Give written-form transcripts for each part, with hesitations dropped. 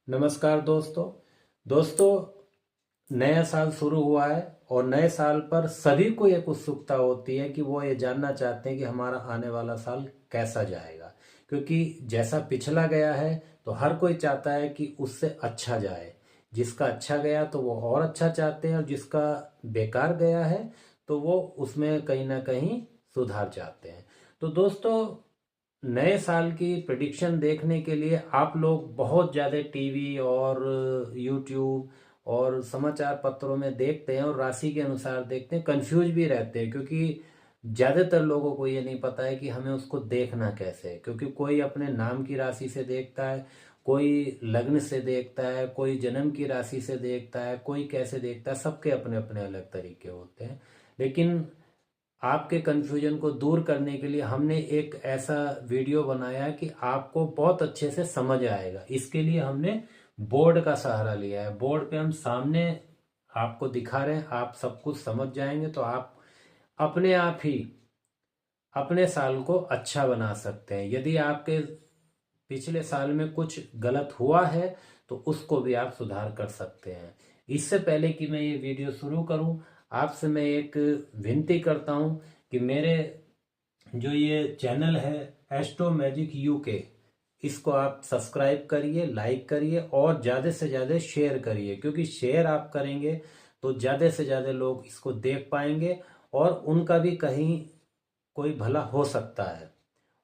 नमस्कार दोस्तों। नया साल शुरू हुआ है और नए साल पर सभी को एक उत्सुकता होती है कि वो ये जानना चाहते हैं कि हमारा आने वाला साल कैसा जाएगा। क्योंकि जैसा पिछला गया है तो हर कोई चाहता है कि उससे अच्छा जाए। जिसका अच्छा गया तो वो और अच्छा चाहते हैं, और जिसका बेकार गया है तो वो उसमें कहीं ना कहीं सुधार चाहते हैं। तो दोस्तों, नए साल की प्रिडिक्शन देखने के लिए आप लोग बहुत ज़्यादा टीवी और यूट्यूब और समाचार पत्रों में देखते हैं और राशि के अनुसार देखते हैं, कंफ्यूज भी रहते हैं। क्योंकि ज़्यादातर लोगों को ये नहीं पता है कि हमें उसको देखना कैसे है। क्योंकि कोई अपने नाम की राशि से देखता है, कोई लग्न से देखता है, कोई जन्म की राशि से देखता है, कोई कैसे देखता है। सबके अपने अपने अलग तरीके होते हैं। लेकिन आपके कन्फ्यूजन को दूर करने के लिए हमने एक ऐसा वीडियो बनाया है कि आपको बहुत अच्छे से समझ आएगा। इसके लिए हमने बोर्ड का सहारा लिया है। बोर्ड पे हम सामने आपको दिखा रहे हैं, आप सब कुछ समझ जाएंगे तो आप अपने आप ही अपने साल को अच्छा बना सकते हैं। यदि आपके पिछले साल में कुछ गलत हुआ है तो उसको भी आप सुधार कर सकते हैं। इससे पहले कि मैं ये वीडियो शुरू करूं, आपसे मैं एक विनती करता हूं कि मेरे जो ये चैनल है एस्ट्रो मैजिक यूके, इसको आप सब्सक्राइब करिए, लाइक करिए और ज़्यादा से ज़्यादा शेयर करिए। क्योंकि शेयर आप करेंगे तो ज़्यादा से ज़्यादा लोग इसको देख पाएंगे और उनका भी कहीं कोई भला हो सकता है।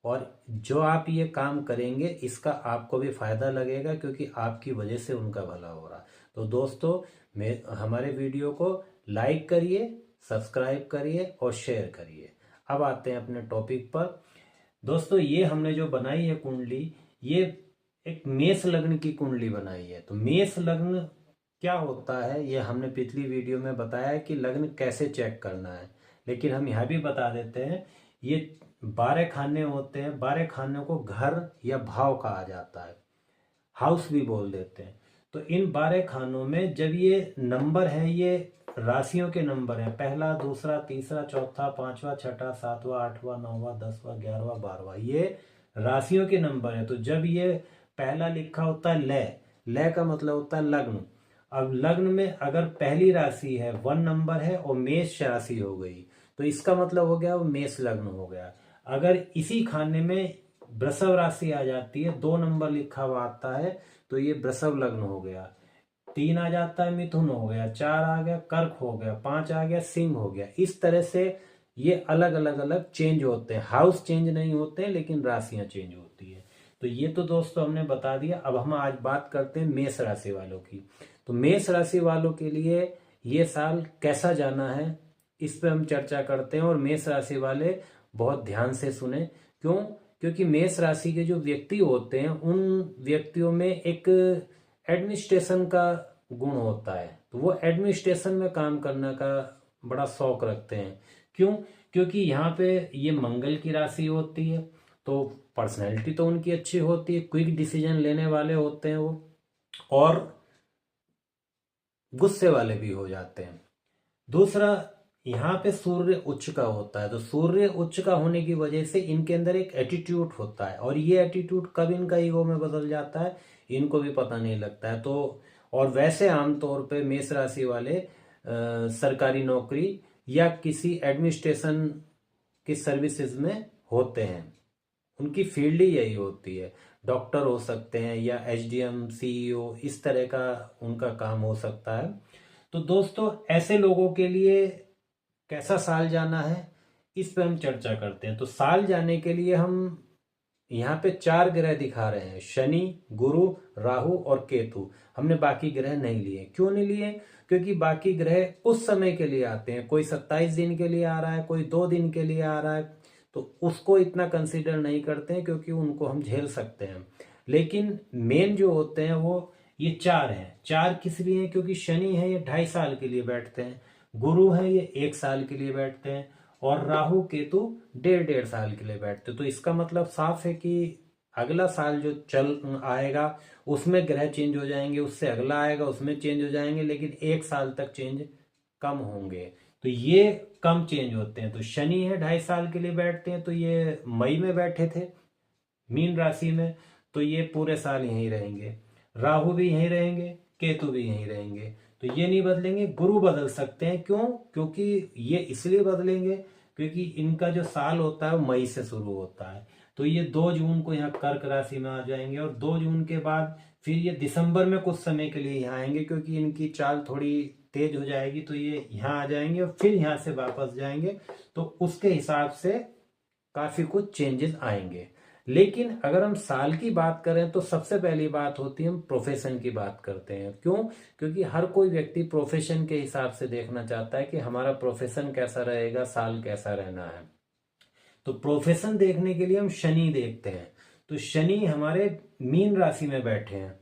और जो आप ये काम करेंगे इसका आपको भी फायदा लगेगा, क्योंकि आपकी वजह से उनका भला हो रहा। तो दोस्तों, मैं हमारे वीडियो को लाइक करिए, सब्सक्राइब करिए और शेयर करिए। अब आते हैं अपने टॉपिक पर। दोस्तों, ये हमने जो बनाई है कुंडली, ये एक मेष लग्न की कुंडली बनाई है। तो मेष लग्न क्या होता है ये हमने पिछली वीडियो में बताया है कि लग्न कैसे चेक करना है। लेकिन हम यहाँ भी बता देते हैं, ये 12 खाने होते हैं। 12 खानों को घर या भाव कहा जाता है, हाउस भी बोल देते हैं। तो इन 12 खानों में जब ये नंबर है, ये राशियों के नंबर हैं, पहला, दूसरा, तीसरा, चौथा, पांचवा, छठा, सातवां, आठवां, नौवां, 10वां, 11वां, 12वां, ये राशियों के नंबर है। तो जब ये पहला लिखा होता है लय, लय का मतलब होता है लग्न। अब लग्न में अगर पहली राशि है, 1 नंबर है और मेष राशि हो गई, तो इसका मतलब हो गया वो मेष लग्न हो गया। अगर इसी खाने में वृषभ राशि आ जाती है, 2 नंबर लिखा हुआ आता है, तो ये वृषभ लग्न हो गया। 3 आ जाता है मिथुन हो गया, 4 आ गया कर्क हो गया, 5 आ गया सिंह हो गया। इस तरह से ये अलग अलग अलग चेंज होते हैं। हाउस चेंज नहीं होते हैं, लेकिन राशियां चेंज होती है। तो ये तो दोस्तों हमने बता दिया। अब हम आज बात करते हैं मेष राशि वालों की। तो मेष राशि वालों के लिए ये साल कैसा जाना है, इस पे हम चर्चा करते हैं। और मेष राशि वाले बहुत ध्यान से सुने। क्यों? क्योंकि मेष राशि के जो व्यक्ति होते हैं, उन व्यक्तियों में एक एडमिनिस्ट्रेशन का गुण होता है। तो वो एडमिनिस्ट्रेशन में काम करने का बड़ा शौक रखते हैं। क्यों? क्योंकि यहाँ पे ये मंगल की राशि होती है, तो पर्सनैलिटी तो उनकी अच्छी होती है, क्विक डिसीजन लेने वाले होते हैं वो, और गुस्से वाले भी हो जाते हैं। दूसरा, यहाँ पे सूर्य उच्च का होता है। तो सूर्य उच्च का होने की वजह से इनके अंदर एक एटीट्यूड होता है, और ये एटीट्यूड कब इनका ईगो में बदल जाता है इनको भी पता नहीं लगता है। तो और वैसे आमतौर पे मेष राशि वाले सरकारी नौकरी या किसी एडमिनिस्ट्रेशन की सर्विसेज में होते हैं। उनकी फील्ड ही यही होती है। डॉक्टर हो सकते हैं या एचडीएम, सीईओ, इस तरह का उनका काम हो सकता है। तो दोस्तों, ऐसे लोगों के लिए कैसा साल जाना है, इस पे हम चर्चा करते हैं। तो साल जाने के लिए हम यहाँ पे 4 ग्रह दिखा रहे हैं, शनि, गुरु, राहु और केतु। हमने बाकी ग्रह नहीं लिए। क्यों नहीं लिए? क्योंकि बाकी ग्रह उस समय के लिए आते हैं। कोई 27 दिन के लिए आ रहा है, कोई 2 दिन के लिए आ रहा है, तो उसको इतना कंसीडर नहीं करते हैं, क्योंकि उनको हम झेल सकते हैं। लेकिन मेन जो होते हैं वो ये 4 हैं। 4 किस लिए हैं? क्योंकि शनि है, ये 2.5 साल के लिए बैठते हैं। गुरु है, ये 1 साल के लिए बैठते हैं। और राहु केतु 1.5 साल के लिए बैठते। तो इसका मतलब साफ है कि अगला साल जो चल आएगा उसमें ग्रह चेंज हो जाएंगे, उससे अगला आएगा उसमें चेंज हो जाएंगे, लेकिन 1 साल तक चेंज कम होंगे। तो ये कम चेंज होते हैं। तो शनि है, 2.5 साल के लिए बैठते हैं, तो ये मई में बैठे थे मीन राशि में, तो ये पूरे साल यहीं रहेंगे। राहु भी यहीं रहेंगे, केतु भी यहीं रहेंगे, तो ये नहीं बदलेंगे। गुरु बदल सकते हैं, क्यों? क्योंकि ये इसलिए बदलेंगे क्योंकि इनका जो साल होता है वो मई से शुरू होता है, तो ये 2 जून को यहाँ कर्क राशि में आ जाएंगे, और 2 जून के बाद फिर ये दिसंबर में कुछ समय के लिए यहाँ आएंगे, क्योंकि इनकी चाल थोड़ी तेज हो जाएगी, तो ये यहाँ आ जाएंगे और फिर यहाँ से वापस जाएंगे, तो उसके हिसाब से काफी कुछ चेंजेस आएंगे। लेकिन अगर हम साल की बात करें तो सबसे पहली बात होती है हम प्रोफेशन की बात करते हैं। क्यों? क्योंकि हर कोई व्यक्ति प्रोफेशन के हिसाब से देखना चाहता है कि हमारा प्रोफेशन कैसा रहेगा, साल कैसा रहना है। तो प्रोफेशन देखने के लिए हम शनि देखते हैं, तो शनि हमारे मीन राशि में बैठे हैं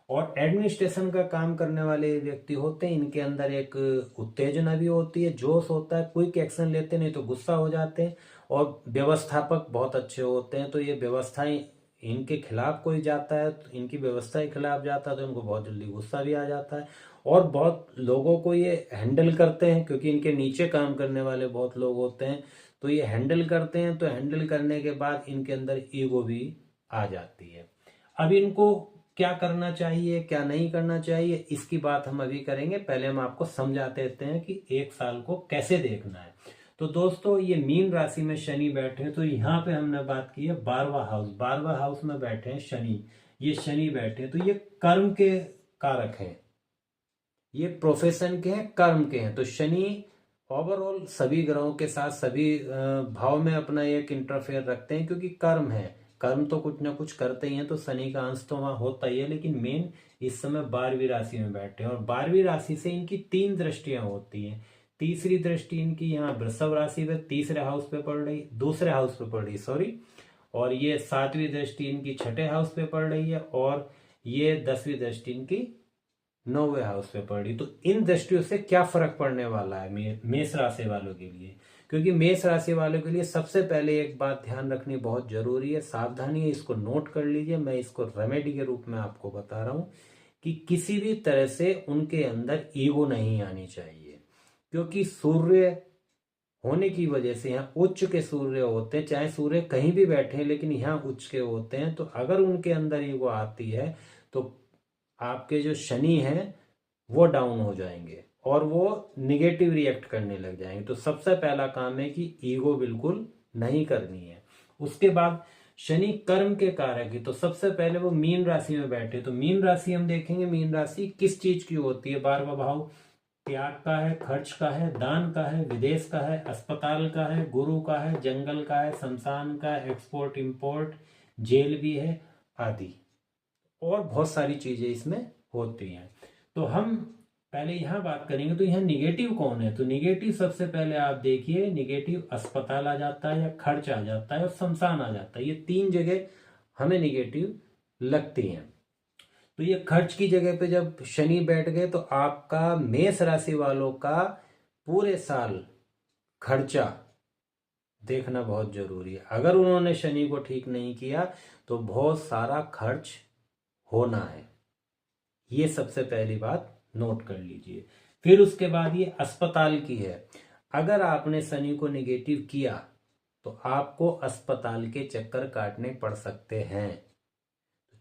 और एडमिनिस्ट्रेशन का काम करने वाले व्यक्ति होते हैं। इनके अंदर एक उत्तेजना भी होती है, जोश होता है, क्विक एक्शन लेते नहीं तो गुस्सा हो जाते हैं, और व्यवस्थापक बहुत अच्छे होते हैं। तो ये व्यवस्थाएं इनके खिलाफ कोई जाता है, तो इनकी व्यवस्था के खिलाफ जाता है तो इनको बहुत जल्दी गुस्सा भी आ जाता है, और बहुत लोगों को ये हैंडल करते हैं, क्योंकि इनके नीचे काम करने वाले बहुत लोग होते हैं, तो ये हैंडल करते हैं। तो हैंडल करने के बाद इनके अंदर ईगो भी आ जाती है। अब इनको क्या करना चाहिए, क्या नहीं करना चाहिए, इसकी बात हम अभी करेंगे। पहले हम आपको समझा देते हैं कि एक साल को कैसे देखना है। तो दोस्तों, ये मीन राशि में शनि बैठे हैं, तो यहाँ पे हमने बात की है 12वां हाउस। 12वां हाउस में बैठे हैं शनि, ये शनि बैठे हैं, तो ये कर्म के कारक हैं, ये प्रोफेशन के हैं, कर्म के हैं। तो शनि ओवरऑल सभी ग्रहों के साथ सभी भाव में अपना एक इंटरफेयर रखते हैं, क्योंकि कर्म है, कर्म तो कुछ ना कुछ करते ही हैं, तो शनि का अंश तो वहां होता ही है। लेकिन मेन इस समय 12वीं राशि में बैठे हैं, और 12वीं राशि से इनकी 3 दृष्टियां होती हैं। तीसरी दृष्टि इनकी यहाँ वृषभ राशि में तीसरे हाउस पे पड़ रही, दूसरे हाउस पे पड़ रही, सॉरी, और ये 7वीं दृष्टि इनकी छठे हाउस पे पड़ रही है, और ये 10वीं दृष्टि इनकी 9वें हाउस पे पड़ रही। तो इन दृष्टियों से क्या फर्क पड़ने वाला है मेष राशि वालों के लिए? क्योंकि मेष राशि वालों के लिए सबसे पहले एक बात ध्यान रखनी बहुत जरूरी है, सावधानी है, इसको नोट कर लीजिए। मैं इसको रेमेडी के रूप में आपको बता रहा हूं कि किसी भी तरह से उनके अंदर ईगो नहीं आनी चाहिए, क्योंकि सूर्य होने की वजह से यहाँ उच्च के सूर्य होते हैं, चाहे सूर्य कहीं भी बैठे हैं लेकिन यहाँ उच्च के होते हैं। तो अगर उनके अंदर ईगो आती है तो आपके जो शनि हैं वो डाउन हो जाएंगे और वो निगेटिव रिएक्ट करने लग जाएंगे। तो सबसे पहला काम है कि ईगो बिल्कुल नहीं करनी है। उसके बाद शनि कर्म के कारक है, तो सबसे पहले वो मीन राशि में बैठे, तो मीन राशि हम देखेंगे, मीन राशि किस चीज की होती है? 12वां भाव त्याग का है, खर्च का है, दान का है, विदेश का है, अस्पताल का है, गुरु का है, जंगल का है, शमशान का, एक्सपोर्ट इंपोर्ट, जेल भी है आदि, और बहुत सारी चीजें इसमें होती हैं। तो हम पहले यहाँ बात करेंगे, तो यहाँ निगेटिव कौन है? तो निगेटिव सबसे पहले आप देखिए, निगेटिव अस्पताल आ जाता है, या खर्च आ जाता है, और शमशान आ जाता है। ये 3 जगह हमें निगेटिव लगती हैं। तो ये खर्च की जगह पे जब शनि बैठ गए तो आपका मेष राशि वालों का पूरे साल खर्चा देखना बहुत जरूरी है। अगर उन्होंने शनि को ठीक नहीं किया तो बहुत सारा खर्च होना है, ये सबसे पहली बात नोट कर लीजिए। फिर उसके बाद ये अस्पताल की है। अगर आपने शनि को नेगेटिव किया तो आपको अस्पताल के चक्कर काटने पड़ सकते हैं,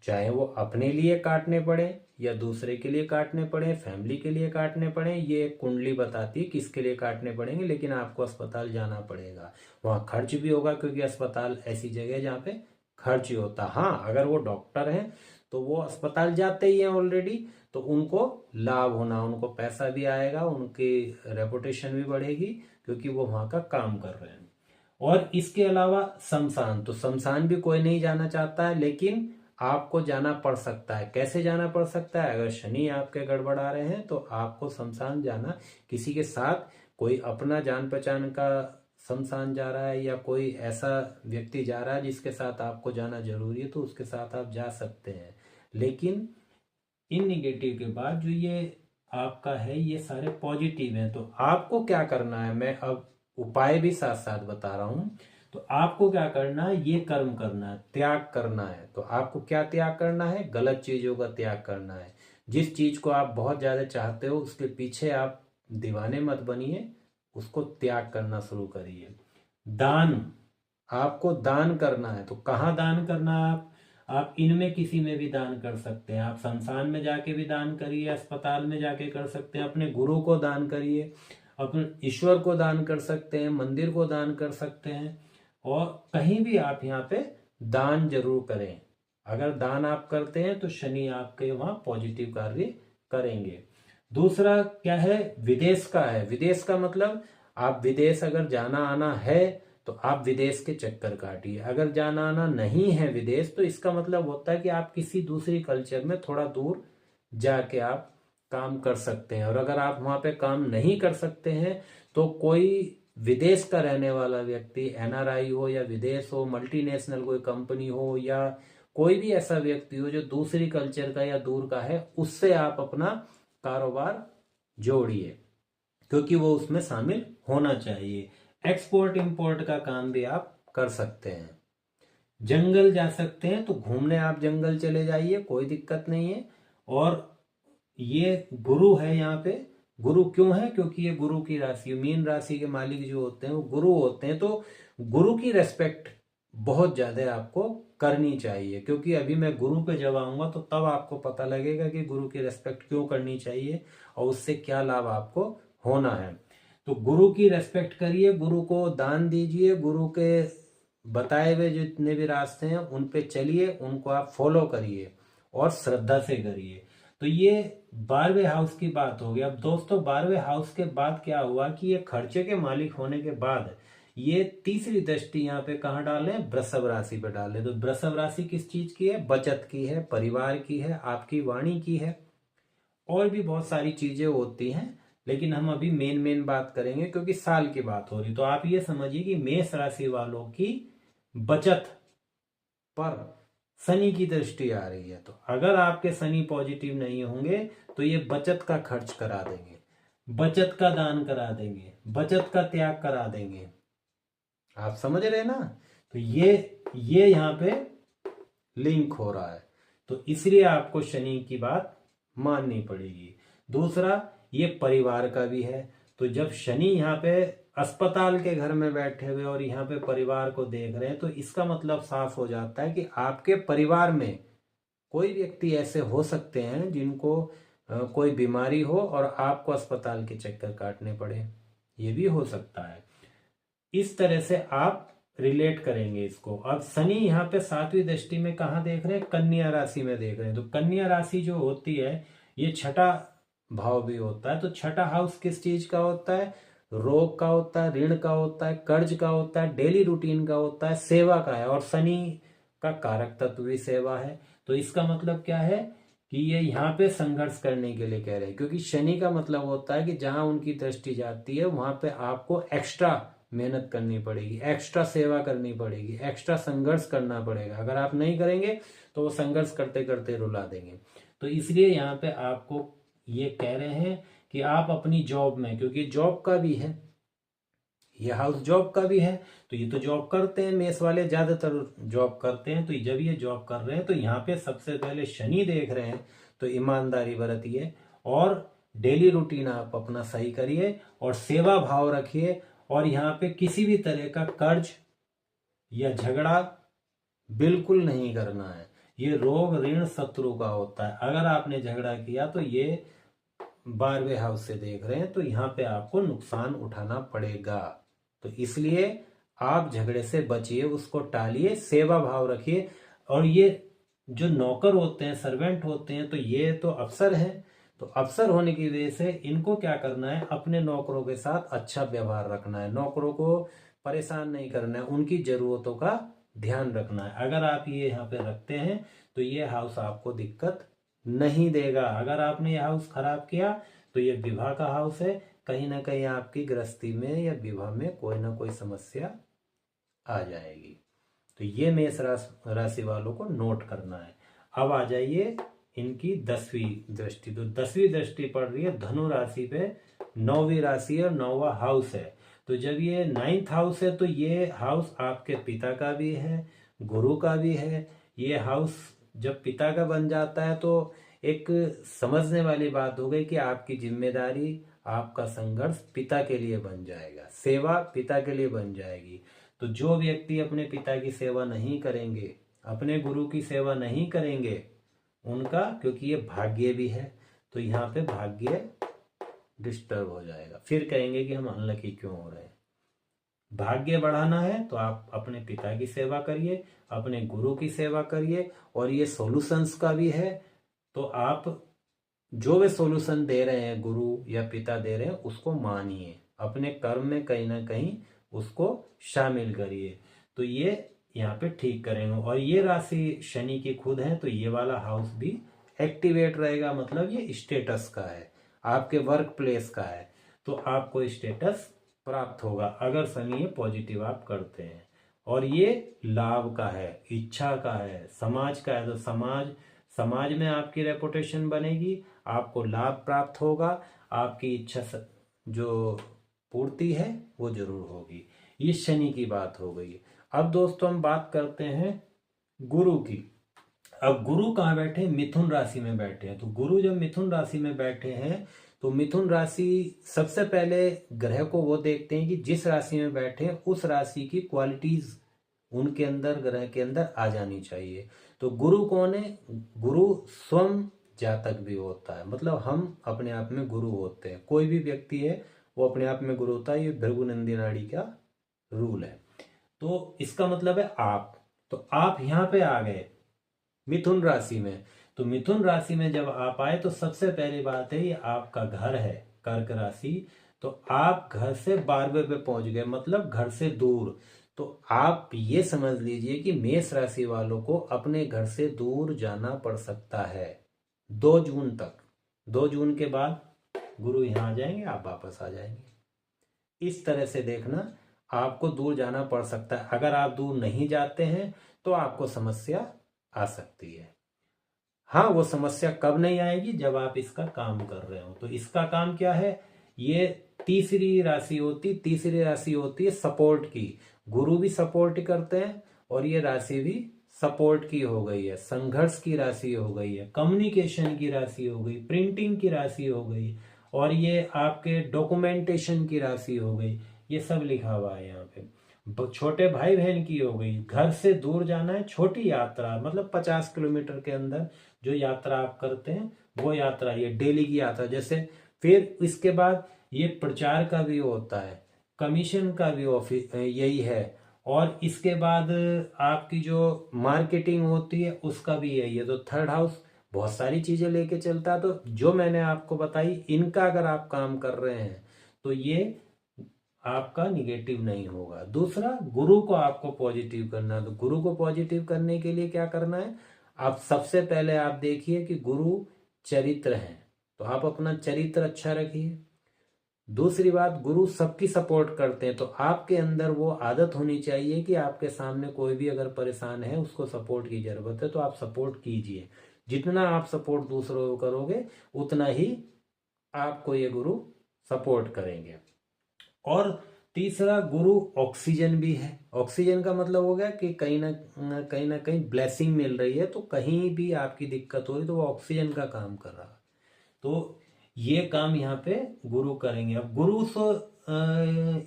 चाहे वो अपने लिए काटने पड़े या दूसरे के लिए काटने पड़े, फैमिली के लिए काटने पड़े। ये कुंडली बताती है किसके लिए काटने पड़ेंगे, लेकिन आपको अस्पताल जाना पड़ेगा। वहां खर्च भी होगा, क्योंकि अस्पताल ऐसी जगह है जहाँ पे खर्च ही होता। हाँ, अगर वो डॉक्टर हैं तो वो अस्पताल जाते ही हैं ऑलरेडी, तो उनको लाभ होना, उनको पैसा भी आएगा, उनकी रेपुटेशन भी बढ़ेगी, क्योंकि वो वहां का काम कर रहे हैं। और इसके अलावा शमशान, तो शमशान भी कोई नहीं जाना चाहता है, लेकिन आपको जाना पड़ सकता है। कैसे जाना पड़ सकता है? अगर शनि आपके गड़बड़ा रहे हैं तो आपको शमशान जाना, किसी के साथ, कोई अपना जान पहचान का शमशान जा रहा है या कोई ऐसा व्यक्ति जा रहा है जिसके साथ आपको जाना जरूरी है, तो उसके साथ आप जा सकते हैं। लेकिन इन निगेटिव के बाद जो ये आपका है, ये सारे पॉजिटिव हैं। तो आपको क्या करना है, मैं अब उपाय भी साथ साथ बता रहा हूं। तो आपको क्या करना है, ये कर्म करना है, त्याग करना है। तो आपको क्या त्याग करना है? गलत चीजों का त्याग करना है। जिस चीज को आप बहुत ज्यादा चाहते हो उसके पीछे आप दीवाने मत बनिए, उसको त्याग करना शुरू करिए। दान, आपको दान करना है। तो कहाँ दान करना है? आप इनमें किसी में भी दान कर सकते हैं। आप शमशान में जाके भी दान करिए, अस्पताल में जाके कर सकते हैं, अपने गुरु को दान करिए, अपने ईश्वर को दान कर सकते हैं, मंदिर को दान कर सकते हैं, और कहीं भी आप यहाँ पे दान जरूर करें। अगर दान आप करते हैं तो शनि आपके वहां पॉजिटिव कार्य करेंगे। दूसरा क्या है, विदेश का है। विदेश का मतलब आप विदेश अगर जाना आना है तो आप विदेश के चक्कर काटिए। अगर जाना आना नहीं है विदेश, तो इसका मतलब होता है कि आप किसी दूसरी कल्चर में थोड़ा दूर जाके आप काम कर सकते हैं। और अगर आप वहां पे काम नहीं कर सकते हैं तो कोई विदेश का रहने वाला व्यक्ति, एनआरआई हो या विदेश हो, मल्टीनेशनल कोई कंपनी हो, या कोई भी ऐसा व्यक्ति हो जो दूसरी कल्चर का या दूर का है, उससे आप अपना कारोबार जोड़िए, क्योंकि वो उसमें शामिल होना चाहिए। एक्सपोर्ट इंपोर्ट का काम भी आप कर सकते हैं। जंगल जा सकते हैं तो घूमने आप जंगल चले जाइए, कोई दिक्कत नहीं है। और ये गुरु है यहाँ पे। गुरु क्यों है? क्योंकि ये गुरु की राशि, मीन राशि के मालिक जो होते हैं वो गुरु होते हैं। तो गुरु की रेस्पेक्ट बहुत ज्यादा आपको करनी चाहिए, क्योंकि अभी मैं गुरु पे जब आऊंगा तो तब आपको पता लगेगा कि गुरु की रेस्पेक्ट क्यों करनी चाहिए और उससे क्या लाभ आपको होना है। तो गुरु की रेस्पेक्ट करिए, गुरु को दान दीजिए, गुरु के बताए हुए जितने भी रास्ते हैं उन पे चलिए, उनको आप फॉलो करिए और श्रद्धा से करिए। तो ये 12वें हाउस की बात होगी। अब दोस्तों 12वें हाउस के बाद क्या हुआ कि ये खर्चे के मालिक होने के बाद ये तीसरी दृष्टि यहाँ पे कहाँ डाले? वृषभ राशि पे डाले। तो वृषभ राशि किस चीज की है? बचत की है, परिवार की है, आपकी वाणी की है, और भी बहुत सारी चीजें होती हैं, लेकिन हम अभी मेन बात करेंगे क्योंकि साल की बात हो रही। तो आप ये समझिए कि मेष राशि वालों की बचत पर शनि की दृष्टि आ रही है। तो अगर आपके शनि पॉजिटिव नहीं होंगे तो ये बचत का खर्च करा देंगे, बचत का दान करा देंगे, बचत का त्याग करा देंगे। आप समझ रहे ना? तो ये यहाँ पे लिंक हो रहा है, तो इसलिए आपको शनि की बात माननी पड़ेगी। दूसरा, ये परिवार का भी है। तो जब शनि यहाँ पे अस्पताल के घर में बैठे हुए और यहाँ पे परिवार को देख रहे हैं, तो इसका मतलब साफ हो जाता है कि आपके परिवार में कोई व्यक्ति ऐसे हो सकते हैं जिनको कोई बीमारी हो और आपको अस्पताल के चक्कर काटने पड़े, ये भी हो सकता है। इस तरह से आप रिलेट करेंगे इसको। अब शनि यहाँ पे 7वीं दृष्टि में कहाँ देख रहे हैं? कन्या राशि में देख रहे हैं। तो कन्या राशि जो होती है ये छठा भाव भी होता है। तो छठा हाउस किस चीज का होता है? रोग का होता है, ऋण का होता है, कर्ज का होता है, डेली रूटीन का होता है, सेवा का है, और शनि का कारक तत्व भी सेवा है। तो इसका मतलब क्या है कि ये यहाँ पे संघर्ष करने के लिए कह रहे हैं, क्योंकि शनि का मतलब होता है कि जहां उनकी दृष्टि जाती है वहां पे आपको एक्स्ट्रा मेहनत करनी पड़ेगी, एक्स्ट्रा सेवा करनी पड़ेगी, एक्स्ट्रा संघर्ष करना पड़ेगा। अगर आप नहीं करेंगे तो वो संघर्ष करते करते रुला देंगे। तो इसलिए यहाँ पे आपको ये कह रहे हैं कि आप अपनी जॉब में, क्योंकि जॉब का भी है, ये हाउस जॉब का भी है, तो ये तो जॉब करते हैं, मेष वाले ज्यादातर जॉब करते हैं। तो जब ये जॉब कर रहे हैं तो यहाँ पे सबसे पहले शनि देख रहे हैं, तो ईमानदारी बरतिए और डेली रूटीन आप अपना सही करिए और सेवा भाव रखिए। और यहाँ पे किसी भी तरह का कर्ज या झगड़ा बिल्कुल नहीं करना है। ये रोग ऋण शत्रु का होता है। अगर आपने झगड़ा किया तो ये 12वें हाउस से देख रहे हैं, तो यहाँ पे आपको नुकसान उठाना पड़ेगा। तो इसलिए आप झगड़े से बचिए, उसको टालिए, सेवा भाव रखिए। और ये जो नौकर होते हैं, सर्वेंट होते हैं, तो ये तो अफसर हैं। तो अफसर होने की वजह से इनको क्या करना है? अपने नौकरों के साथ अच्छा व्यवहार रखना है, नौकरों को परेशान नहीं करना है, उनकी जरूरतों का ध्यान रखना है। अगर आप ये यहाँ पे रखते हैं तो ये हाउस आपको दिक्कत नहीं देगा। अगर आपने ये हाउस खराब किया तो ये विवाह का हाउस है, कहीं ना कहीं आपकी गृहस्थी में या विवाह में कोई ना कोई समस्या आ जाएगी। तो ये मेष राशि वालों को नोट करना है। अब आ जाइए इनकी 10वीं दृष्टि। तो 10वीं दृष्टि पड़ रही है धनु राशि पे, 9वीं राशि और 9वां हाउस है। तो जब ये 9th हाउस है तो ये हाउस आपके पिता का भी है, गुरु का भी है। ये हाउस जब पिता का बन जाता है तो एक समझने वाली बात हो गई कि आपकी जिम्मेदारी, आपका संघर्ष पिता के लिए बन जाएगा, सेवा पिता के लिए बन जाएगी। तो जो व्यक्ति अपने पिता की सेवा नहीं करेंगे अपने गुरु की सेवा नहीं करेंगे उनका, क्योंकि ये भाग्य भी है, तो यहाँ पे भाग्य डिस्टर्ब हो जाएगा। फिर कहेंगे कि हम अनलकी क्यों हो रहे हैं। भाग्य बढ़ाना है तो आप अपने पिता की सेवा करिए, अपने गुरु की सेवा करिए, और ये सॉल्यूशंस का भी है। तो आप जो वे सॉल्यूशन दे रहे हैं, गुरु या पिता दे रहे हैं, उसको मानिए, अपने कर्म में कहीं ना कहीं उसको शामिल करिए, तो ये यहाँ पे ठीक करेंगे। और ये राशि शनि की खुद है, तो ये वाला हाउस भी एक्टिवेट रहेगा, मतलब ये स्टेटस का है, आपके वर्क प्लेस का है, तो आपको स्टेटस प्राप्त होगा अगर शनि ये पॉजिटिव आप करते हैं। और ये लाभ का है, इच्छा का है, समाज का है, तो समाज में आपकी रेपुटेशन बनेगी, आपको लाभ प्राप्त होगा, आपकी इच्छा जो पूर्ति है वो जरूर होगी। ये शनि की बात हो गई। अब दोस्तों हम बात करते हैं गुरु की। अब गुरु कहाँ बैठे? मिथुन राशि में बैठे हैं। तो गुरु जब मिथुन राशि में बैठे हैं, तो मिथुन राशि सबसे पहले ग्रह को वो देखते हैं कि जिस राशि में बैठे हैं उस राशि की क्वालिटीज उनके अंदर, ग्रह के अंदर आ जानी चाहिए। तो गुरु कौन है? गुरु स्वयं जातक भी होता है, मतलब हम अपने आप में गुरु होते हैं। कोई भी व्यक्ति है वो अपने आप में गुरु होता है, ये भृगुनंदी नाड़ी का रूल है। तो इसका मतलब है आप, तो आप यहाँ पे आ गए मिथुन राशि में। तो मिथुन राशि में जब आप आए तो सबसे पहली बात है, ये आपका घर है कर्क राशि, तो आप घर से 12वें पे पहुंच गए, मतलब घर से दूर। तो आप ये समझ लीजिए कि मेष राशि वालों को अपने घर से दूर जाना पड़ सकता है 2 जून तक। 2 जून के बाद गुरु यहाँ आ जाएंगे, आप वापस आ जाएंगे। इस तरह से देखना, आपको दूर जाना पड़ सकता है। अगर आप दूर नहीं जाते हैं तो आपको समस्या आ सकती है। हाँ, वो समस्या कब नहीं आएगी? जब आप इसका काम कर रहे हो। तो इसका काम क्या है? ये तीसरी राशि होती है सपोर्ट की। गुरु भी सपोर्ट करते हैं और ये राशि भी सपोर्ट की हो गई है, संघर्ष की राशि हो गई है, कम्युनिकेशन की राशि हो गई, प्रिंटिंग की राशि हो गई, और ये आपके डॉक्यूमेंटेशन की राशि हो गई। ये सब लिखा हुआ है यहाँ पे। छोटे भाई बहन की हो गई, घर से दूर जाना है, छोटी यात्रा, मतलब 50 किलोमीटर के अंदर जो यात्रा आप करते हैं वो यात्रा, ये डेली की यात्रा जैसे। फिर इसके बाद ये प्रचार का भी होता है, कमीशन का भी ऑफिस यही है, और इसके बाद आपकी जो मार्केटिंग होती है उसका भी यही है। तो थर्ड हाउस बहुत सारी चीजें लेके चलता है। तो जो मैंने आपको बताई, इनका अगर आप काम कर रहे हैं तो ये आपका निगेटिव नहीं होगा। दूसरा, गुरु को आपको पॉजिटिव करना है। तो गुरु को पॉजिटिव करने के लिए क्या करना है? आप सबसे पहले आप देखिए कि गुरु चरित्र हैं, तो आप अपना चरित्र अच्छा रखिए। दूसरी बात, गुरु सबकी सपोर्ट करते हैं, तो आपके अंदर वो आदत होनी चाहिए कि आपके सामने कोई भी अगर परेशान है, उसको सपोर्ट की जरूरत है, तो आप सपोर्ट कीजिए। जितना आप सपोर्ट दूसरों को करोगे उतना ही आपको ये गुरु सपोर्ट करेंगे। और तीसरा, गुरु ऑक्सीजन भी है। ऑक्सीजन का मतलब हो गया कि कहीं ना कहीं ब्लेसिंग मिल रही है, तो कहीं भी आपकी दिक्कत हो रही तो वो ऑक्सीजन का काम कर रहा है। तो ये काम यहाँ पे गुरु करेंगे। अब गुरु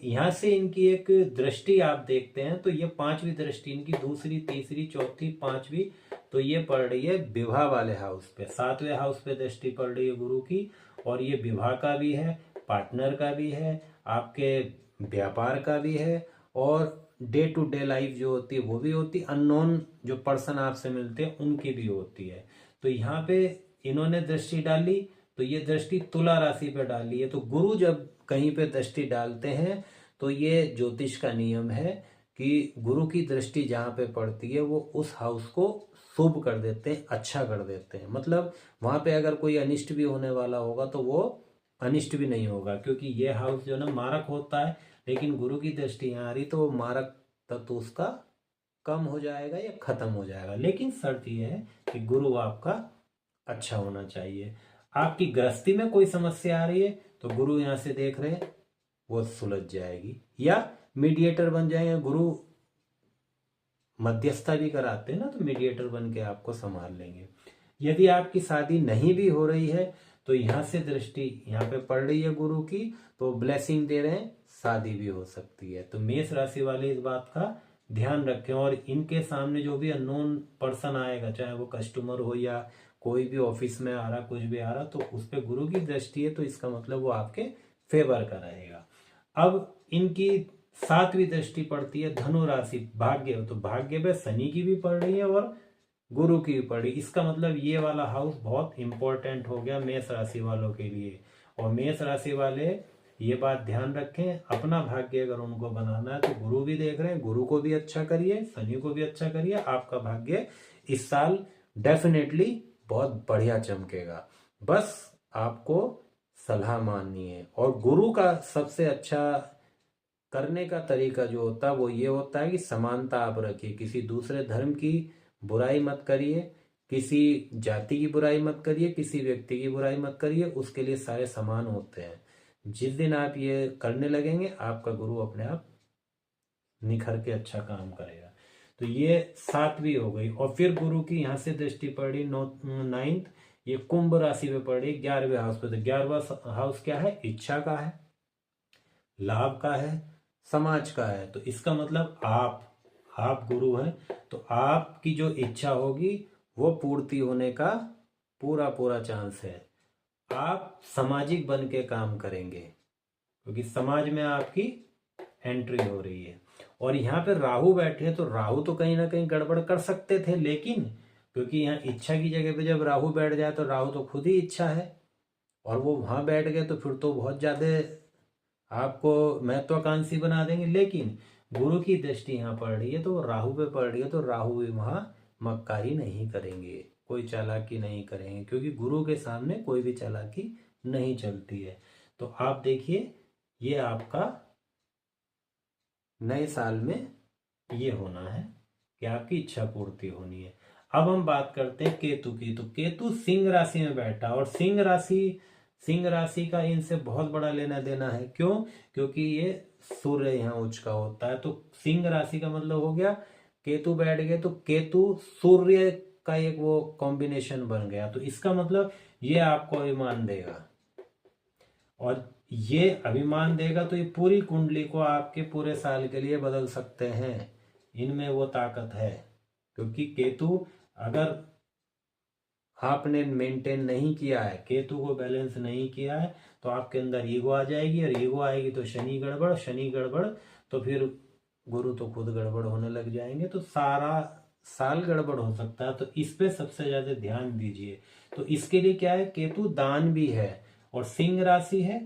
यहाँ से इनकी एक दृष्टि आप देखते हैं, तो ये 5वीं दृष्टि इनकी, दूसरी, तीसरी, चौथी, 5वीं, तो ये पड़ रही है विवाह वाले हाउस पे। 7वें हाउस पे दृष्टि पड़ रही है गुरु की, और ये विवाह का भी है, पार्टनर का भी है, आपके व्यापार का भी है, और डे टू डे लाइफ जो होती है वो भी होती है, अननोन जो पर्सन आपसे मिलते हैं उनकी भी होती है। तो यहाँ पे इन्होंने दृष्टि डाली, तो ये दृष्टि तुला राशि पे डाली है। तो गुरु जब कहीं पे दृष्टि डालते हैं तो ये ज्योतिष का नियम है कि गुरु की दृष्टि जहाँ पे पड़ती है वो उस हाउस को शुभ कर देते हैं, अच्छा कर देते हैं। मतलब वहां पे अगर कोई अनिष्ट भी होने वाला होगा तो वो अनिष्ट भी नहीं होगा, क्योंकि ये हाउस जो ना मारक होता है, लेकिन गुरु की दृष्टि यहाँ आ रही तो वो मारक तत्व उसका कम हो जाएगा या खत्म हो जाएगा। लेकिन शर्त यह है कि गुरु आपका अच्छा होना चाहिए। आपकी गृहस्थी में कोई समस्या आ रही है तो गुरु यहाँ से देख रहे हैं, वो सुलझ जाएगी, या मीडिएटर बन जाएंगे। गुरु मध्यस्थता भी कराते हैं ना, तो मीडिएटर बन के आपको संभाल लेंगे। यदि आपकी शादी नहीं भी हो रही है तो यहाँ से दृष्टि यहाँ पे पड़ रही है गुरु की, तो ब्लेसिंग दे रहे हैं, शादी भी हो सकती है। तो मेष राशि वाले इस बात का ध्यान रखें। और इनके सामने जो भी अननोन पर्सन आएगा, चाहे वो कस्टमर हो या कोई भी ऑफिस में आ रहा, कुछ भी आ रहा, तो उस पे गुरु की दृष्टि है, तो इसका मतलब वो आपके फेवर का रहेगा। अब इनकी 7वीं दृष्टि पड़ती है धनु राशि भाग्य, तो भाग्य पे शनि की भी पड़ रही है और गुरु की भी पड़ रही। इसका मतलब ये वाला हाउस बहुत इंपॉर्टेंट हो गया मेष राशि वालों के लिए। और मेष राशि वाले ये बात ध्यान रखें, अपना भाग्य अगर उनको बनाना है तो गुरु भी देख रहे हैं, गुरु को भी अच्छा करिए, शनि को भी अच्छा करिए, आपका भाग्य इस साल डेफिनेटली बहुत बढ़िया चमकेगा। बस आपको सलाह माननी है। और गुरु का सबसे अच्छा करने का तरीका जो होता है वो ये होता है कि समानता आप रखिए, किसी दूसरे धर्म की बुराई मत करिए, किसी जाति की बुराई मत करिए, किसी व्यक्ति की बुराई मत करिए, उसके लिए सारे समान होते हैं। जिस दिन आप ये करने लगेंगे आपका गुरु अपने आप निखर के अच्छा काम करेगा। तो ये 7वीं हो गई। और फिर गुरु की यहाँ से दृष्टि पड़ी 9th, ये कुंभ राशि पे पड़ी 11वें हाउस पे। तो 11वां हाउस क्या है? इच्छा का है, लाभ का है, समाज का है। तो इसका मतलब आप गुरु हैं, तो आपकी जो इच्छा होगी वो पूर्ति होने का पूरा पूरा चांस है। आप सामाजिक बन के काम करेंगे क्योंकि समाज में आपकी एंट्री हो रही है। और यहाँ पे राहु बैठे हैं, तो राहु तो कहीं ना कहीं गड़बड़ कर सकते थे, लेकिन क्योंकि यहाँ इच्छा की जगह पे जब राहु बैठ जाए तो राहु तो खुद ही इच्छा है, और वो वहां बैठ गए तो फिर तो बहुत ज्यादा आपको महत्वाकांक्षी बना देंगे। लेकिन गुरु की दृष्टि यहाँ पड़ रही है, तो राहु पे पड़ रही है, तो राहु भी वहां मक्कारी नहीं करेंगे, कोई चालाकी नहीं करेंगे, क्योंकि गुरु के सामने कोई भी चालाकी नहीं चलती है। तो आप देखिए ये आपका नए साल में ये होना है कि आपकी इच्छा पूर्ति होनी है। अब हम बात करते हैं केतु की। तो केतु सिंह राशि में बैठा, और सिंह राशि का इनसे बहुत बड़ा लेना देना है। क्यों? क्योंकि ये सूर्य यहाँ उच्च का होता है। तो सिंह राशि का मतलब हो गया केतु बैठ गए, तो केतु सूर्य का एक वो कॉम्बिनेशन बन गया। तो इसका मतलब ये आपको अभिमान देगा, और ये अभिमान देगा तो ये पूरी कुंडली को आपके पूरे साल के लिए बदल सकते हैं। इनमें वो ताकत है, क्योंकि केतु अगर आपने मेंटेन नहीं किया है, केतु को बैलेंस नहीं किया है, तो आपके अंदर ईगो आ जाएगी, और ईगो आएगी तो शनि गड़बड़, तो फिर गुरु तो खुद गड़बड़ होने लग जाएंगे, तो सारा साल गड़बड़ हो सकता है। तो इस पे सबसे ज्यादा ध्यान दीजिए। तो इसके लिए क्या है, केतु दान भी है, और सिंह राशि है,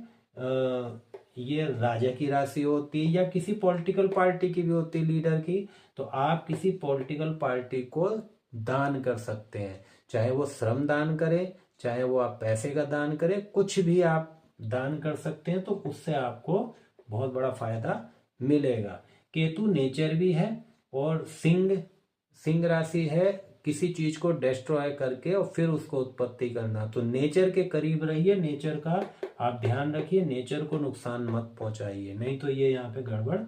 ये राजा की राशि होती है, या किसी पॉलिटिकल पार्टी की भी होती है, लीडर की। तो आप किसी पॉलिटिकल पार्टी को दान कर सकते हैं, चाहे वो श्रम दान करें, चाहे वो आप पैसे का दान करें, कुछ भी आप दान कर सकते हैं, तो उससे आपको बहुत बड़ा फायदा मिलेगा। केतु नेचर भी है, और सिंह राशि है किसी चीज को डिस्ट्रॉय करके और फिर उसको उत्पत्ति करना। तो नेचर के करीब रहिए, नेचर का आप ध्यान रखिए, नेचर को नुकसान मत पहुंचाइए, नहीं तो ये यहाँ पे गड़बड़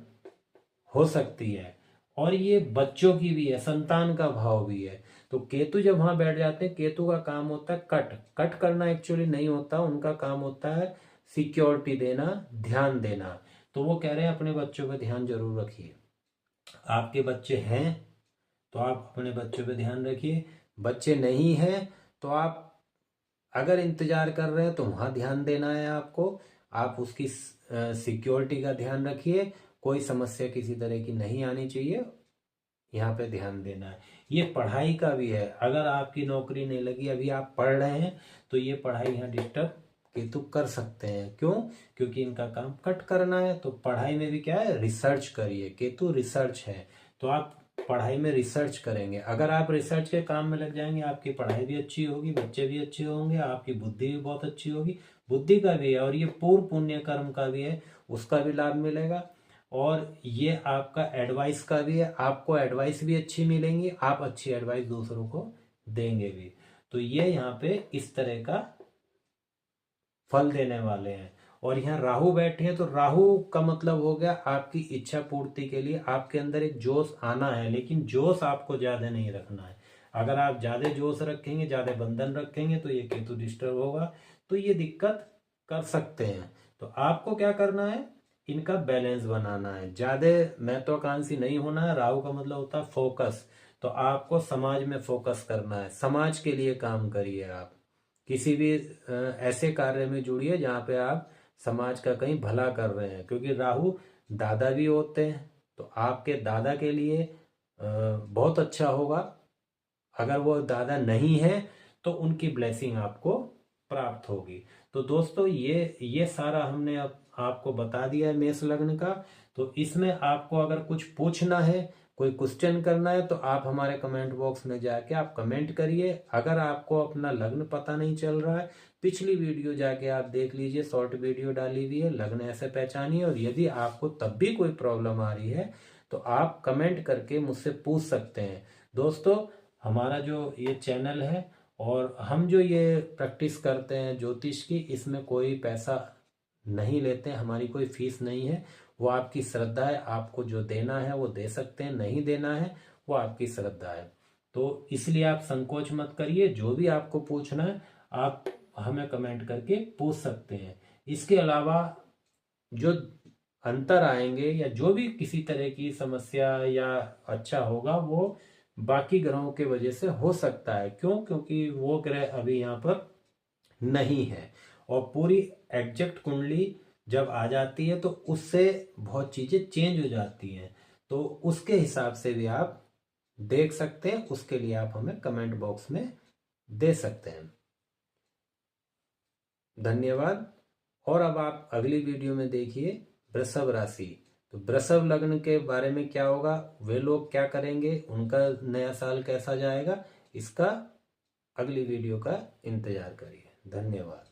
हो सकती है। और ये बच्चों की भी है, संतान का भाव भी है। तो केतु जब वहां बैठ जाते हैं, केतु का काम होता है कट करना, एक्चुअली नहीं होता, उनका काम होता है सिक्योरिटी देना, ध्यान देना। तो वो कह रहे हैं अपने बच्चों पे ध्यान जरूर रखिए। आपके बच्चे हैं तो आप अपने बच्चों पे ध्यान रखिए, बच्चे नहीं हैं तो आप अगर इंतजार कर रहे हैं तो वहां ध्यान देना है आपको। आप उसकी सिक्योरिटी का ध्यान रखिए, कोई समस्या किसी तरह की नहीं आनी चाहिए, यहाँ पे ध्यान देना है। ये पढ़ाई का भी है, अगर आपकी नौकरी नहीं लगी, अभी आप पढ़ रहे हैं, तो ये पढ़ाई यहाँ डिस्टर्ब केतु कर सकते हैं। क्यों? क्योंकि इनका काम कट करना है। तो पढ़ाई में भी क्या है, रिसर्च करिए, केतु रिसर्च है, तो आप पढ़ाई में रिसर्च करेंगे। अगर आप रिसर्च के काम में लग जाएंगे, आपकी पढ़ाई भी अच्छी होगी, बच्चे भी अच्छे होंगे, आपकी बुद्धि भी बहुत अच्छी होगी, बुद्धि का भी है, और ये पूर्व पुण्य कर्म का भी है, उसका भी लाभ मिलेगा। और ये आपका एडवाइस का भी है, आपको एडवाइस भी अच्छी मिलेंगी, आप अच्छी एडवाइस दूसरों को देंगे भी। तो ये यहाँ पे इस तरह का फल देने वाले हैं। और यहाँ राहु बैठे हैं, तो राहु का मतलब हो गया आपकी इच्छा पूर्ति के लिए आपके अंदर एक जोश आना है, लेकिन जोश आपको ज्यादा नहीं रखना है। अगर आप ज्यादा जोश रखेंगे, ज्यादा बंधन रखेंगे, तो ये केतु डिस्टर्ब होगा, तो ये दिक्कत कर सकते हैं। तो आपको क्या करना है, इनका बैलेंस बनाना है, ज्यादा महत्वाकांक्षी नहीं होना है। राहु का मतलब होता है फोकस, तो आपको समाज में फोकस करना है, समाज के लिए काम करिए। आप किसी भी ऐसे कार्य में जुड़िए जहाँ पे आप समाज का कहीं भला कर रहे हैं, क्योंकि राहु दादा भी होते हैं, तो आपके दादा के लिए बहुत अच्छा होगा। अगर वो दादा नहीं है तो उनकी ब्लेसिंग आपको प्राप्त होगी। तो दोस्तों ये सारा हमने अब आपको बता दिया है मेष लग्न का। तो इसमें आपको अगर कुछ पूछना है, कोई क्वेश्चन करना है, तो आप हमारे कमेंट बॉक्स में जाके आप कमेंट करिए। अगर आपको अपना लग्न पता नहीं चल रहा है, पिछली वीडियो जाके आप देख लीजिए, शॉर्ट वीडियो डाली हुई है, लग्न ऐसे पहचानिए। और यदि आपको तब भी कोई प्रॉब्लम आ रही है तो आप कमेंट करके मुझसे पूछ सकते हैं। दोस्तों, हमारा जो ये चैनल है और हम जो ये प्रैक्टिस करते हैं ज्योतिष की, इसमें कोई पैसा नहीं लेते हैं, हमारी कोई फीस नहीं है। वो आपकी श्रद्धा है, आपको जो देना है वो दे सकते हैं, नहीं देना है वो आपकी श्रद्धा है। तो इसलिए आप संकोच मत करिए, जो भी आपको पूछना है आप हमें कमेंट करके पूछ सकते हैं। इसके अलावा जो अंतर आएंगे या जो भी किसी तरह की समस्या या अच्छा होगा, वो बाकी ग्रहों के वजह से हो सकता है। क्यों? क्योंकि वो ग्रह अभी यहाँ पर नहीं है। और पूरी एग्जैक्ट कुंडली जब आ जाती है तो उससे बहुत चीजें चेंज हो जाती हैं, तो उसके हिसाब से भी आप देख सकते हैं। उसके लिए आप हमें कमेंट बॉक्स में दे सकते हैं। धन्यवाद। और अब आप अगली वीडियो में देखिए वृषभ राशि। तो वृषभ लग्न के बारे में क्या होगा, वे लोग क्या करेंगे, उनका नया साल कैसा जाएगा, इसका अगली वीडियो का इंतजार करिए। धन्यवाद।